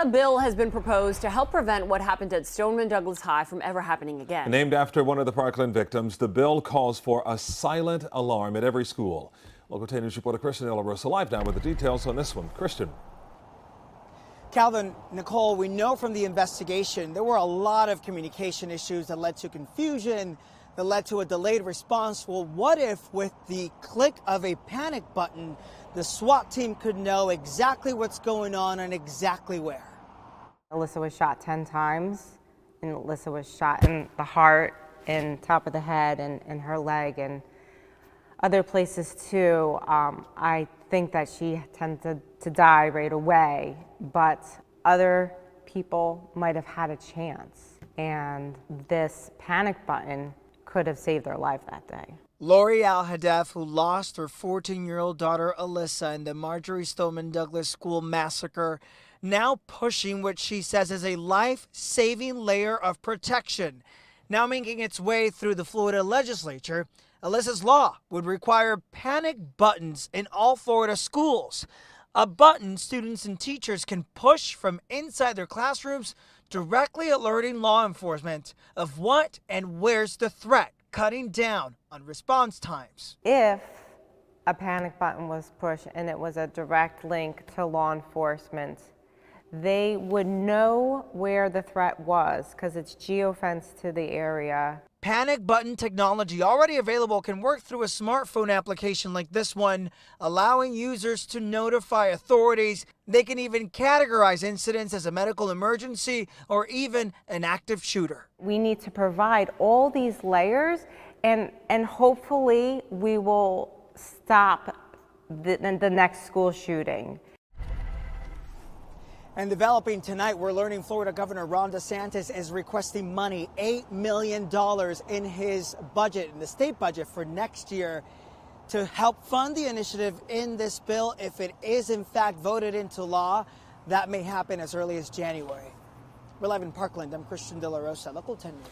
A bill has been proposed to help prevent what happened at Stoneman Douglas High from ever happening again. Named after one of the Parkland victims, the bill calls for a silent alarm at every school. Local 10 News reporter Christian Alyssa live now with the details on this one. Christian. Calvin, Nicole, we know from the investigation there were a lot of communication issues that led to confusion, that led to a delayed response. Well, what if with the click of a panic button, the SWAT team could know exactly what's going on and exactly where? Alyssa was shot 10 times, and Alyssa was shot in the heart and top of the head and her leg and other places too. I think that she tended to die right away, but other people might have had a chance, and this panic button could have saved their life that day. Lori Al-Hadef, who lost her 14-year-old daughter Alyssa in the Marjory Stoneman Douglas School massacre, now pushing what she says is a life-saving layer of protection. Now making its way through the Florida legislature, Alyssa's law would require panic buttons in all Florida schools. A button students and teachers can push from inside their classrooms, directly alerting law enforcement of what and where's the threat, cutting down on response times. If a panic button was pushed and it was a direct link to law enforcement, they would know where the threat was because it's geofenced to the area. Panic button technology already available can work through a smartphone application like this one, allowing users to notify authorities. They can even categorize incidents as a medical emergency or even an active shooter. We need to provide all these layers, and hopefully we will stop the next school shooting. And developing tonight, we're learning Florida Governor Ron DeSantis is requesting money, $8 million in his budget, in the state budget for next year, to help fund the initiative in this bill. If it is in fact voted into law, that may happen as early as January. We're live in Parkland. I'm Christian De La Rosa, Local 10 News.